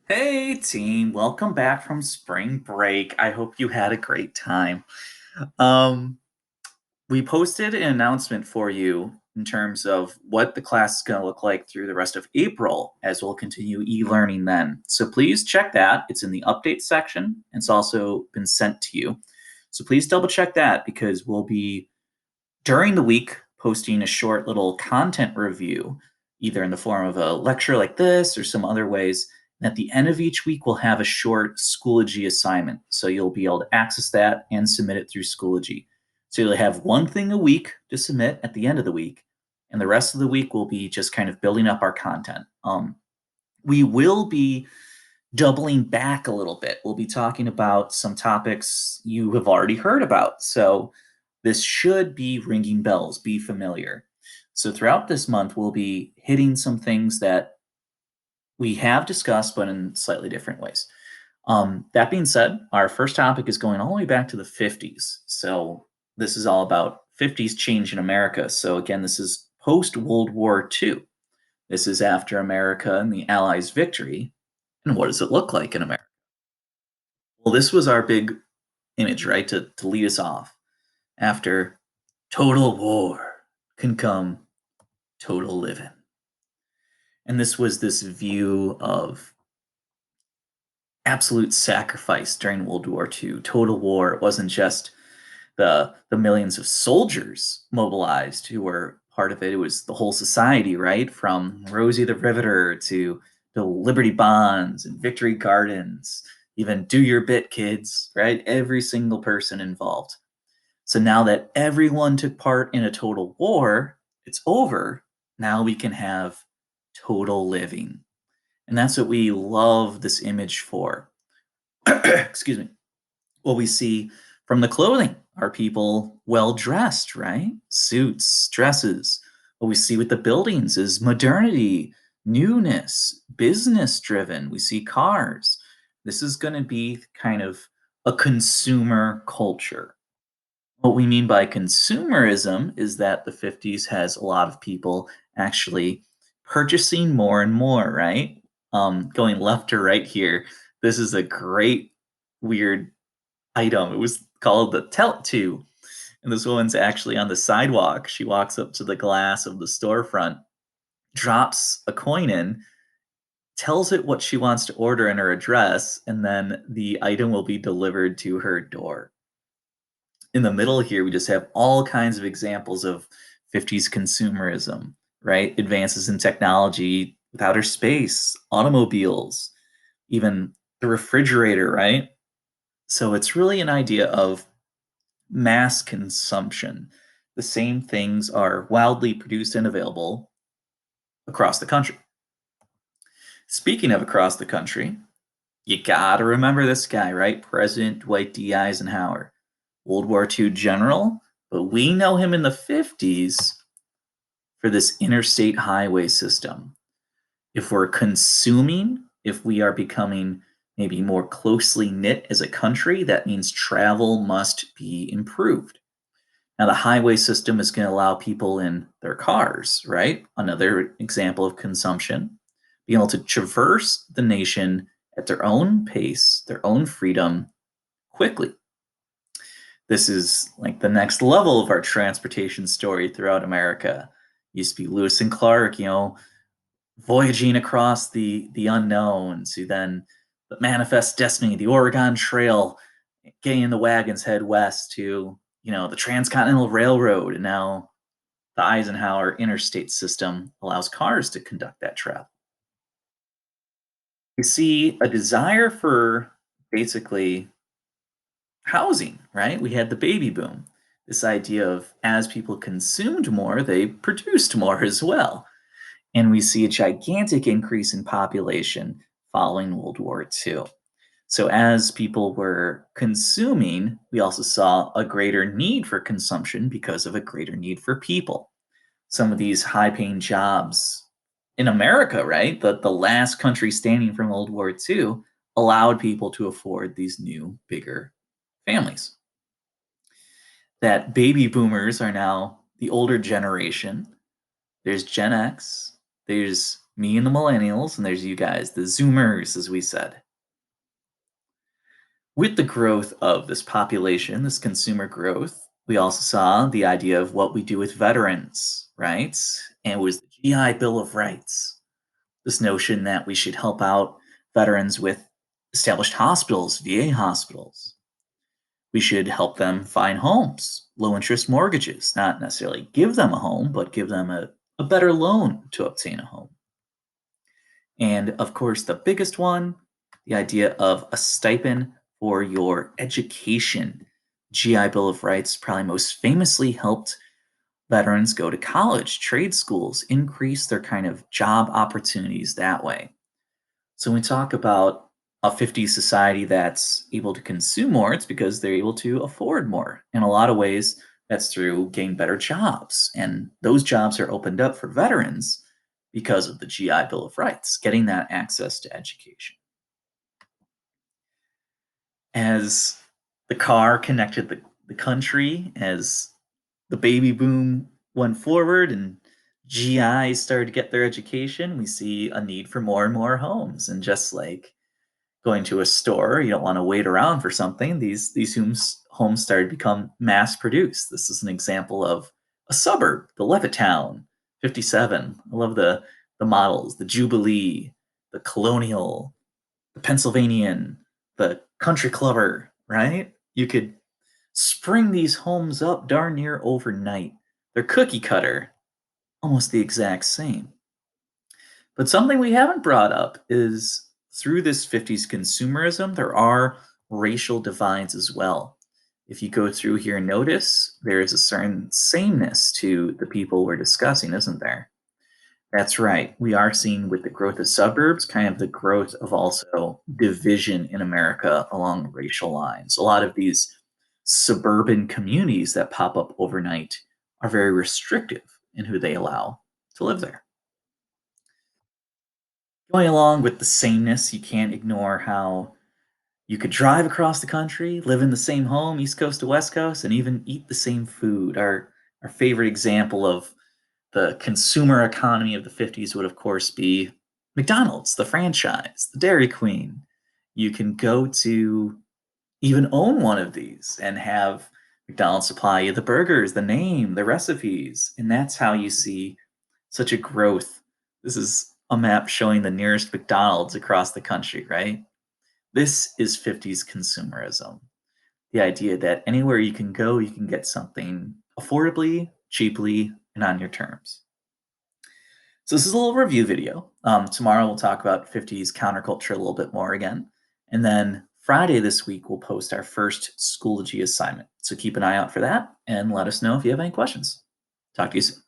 Hey team, welcome back from spring break. I hope you had a great time. Um, we posted an announcement for you in terms of what the class is going to look like through the rest of April as we'll continue e-learning then. So please check that. It's in the update section. It's also been sent to you. So please double check that because we'll be during the week posting a short little content review, either in the form of a lecture like this or some other ways. And at the end of each week, we'll have a short Schoology assignment. So you'll be able to access that and submit it through Schoology. So you'll have one thing a week to submit at the end of the week. And the rest of the week will be just kind of building up our content. We will be doubling back a little bit. We'll be talking about some topics you have already heard about. So this should be ringing bells, be familiar. So throughout this month, we'll be hitting some things that we have discussed, but in slightly different ways. That being said, our first topic is going all the way back to the 50s. So this is all about 50s change in America. So again, this is post World War II. This is after America and the Allies' victory. And what does it look like in America? Well, this was our big image, right? To lead us off. After total war can come total living. And this was this view of absolute sacrifice during World War II, total war. It wasn't just the millions of soldiers mobilized who were part of it. It was the whole society, right? From Rosie the Riveter to the Liberty Bonds and Victory Gardens, even Do Your Bit, kids, right? Every single person involved. So now that everyone took part in a total war, it's over. Now we can have total living. And that's what we love this image for. Excuse me. What we see from the clothing are people well dressed, right? Suits, dresses. What we see with the buildings is modernity, newness, business driven. We see cars. This is going to be kind of a consumer culture. What we mean by consumerism is that the 50s has a lot of people actually purchasing more and more, right? Going left to right here, this is a great, weird item. It was called the Telt 2. And this woman's actually on the sidewalk. She walks up to the glass of the storefront, drops a coin in, tells it what she wants to order in her address, and then the item will be delivered to her door. In the middle here, we just have all kinds of examples of 50s consumerism, right? Advances in technology with outer space, automobiles, even the refrigerator, right? So it's really an idea of mass consumption. The same things are wildly produced and available across the country. Speaking of across the country, you gotta remember this guy, right? President Dwight D. Eisenhower, World War II general, but we know him in the 50s for this interstate highway system. If we're consuming, if we are becoming maybe more closely knit as a country, that means travel must be improved. Now, the highway system is going to allow people in their cars, right? Another example of consumption, being able to traverse the nation at their own pace, their own freedom, quickly. This is like the next level of our transportation story throughout America. Used to be Lewis and Clark, voyaging across the unknown to then the Manifest Destiny, the Oregon Trail, getting in the wagons head west to the Transcontinental Railroad, and now the Eisenhower interstate system allows cars to conduct that travel. We see a desire for basically housing, right? We had the baby boom. This idea of as people consumed more, they produced more as well. And we see a gigantic increase in population following World War II. So, as people were consuming, we also saw a greater need for consumption because of a greater need for people. Some of these high paying jobs in America, right? The last country standing from World War II allowed people to afford these new, bigger families. That baby boomers are now the older generation. There's Gen X, there's Me and the millennials, and there's you guys, the Zoomers, as we said. With the growth of this population, this consumer growth, we also saw the idea of what we do with veterans, right? And it was the GI Bill of Rights. This notion that we should help out veterans with established hospitals, VA hospitals. We should help them find homes, low interest mortgages, not necessarily give them a home, but give them a better loan to obtain a home. And of course, the biggest one, the idea of a stipend for your education. GI Bill of Rights probably most famously helped veterans go to college, trade schools, increase their kind of job opportunities that way. So when we talk about a 50s society that's able to consume more, it's because they're able to afford more. In a lot of ways, that's through getting better jobs. And those jobs are opened up for veterans because of the GI Bill of Rights, getting that access to education. As the car connected the country, as the baby boom went forward and GIs started to get their education, we see a need for more and more homes. And just like going to a store, you don't want to wait around for something. These homes started to become mass produced. This is an example of a suburb, the Levittown 57. I love the models, the Jubilee, the Colonial, the Pennsylvanian, the Country Clubber, right? You could spring these homes up darn near overnight. They're cookie cutter, almost the exact same. But something we haven't brought up is through this 50s consumerism, there are racial divides as well. If you go through here and notice, there is a certain sameness to the people we're discussing, isn't there? That's right. We are seeing with the growth of suburbs, kind of the growth of also division in America along racial lines. A lot of these suburban communities that pop up overnight are very restrictive in who they allow to live there. Going along with the sameness, you can't ignore how you could drive across the country, live in the same home, East Coast to West Coast, and even eat the same food. Our favorite example of the consumer economy of the 50s would, of course, be McDonald's, the franchise, the Dairy Queen. You can go to even own one of these and have McDonald's supply you the burgers, the name, the recipes. And that's how you see such a growth. This is a map showing the nearest McDonald's across the country, right? This is 50s consumerism. The idea that anywhere you can go, you can get something affordably, cheaply, and on your terms. So this is a little review video. Tomorrow we'll talk about 50s counterculture a little bit more again. And then Friday this week we'll post our first Schoology assignment. So keep an eye out for that and let us know if you have any questions. Talk to you soon.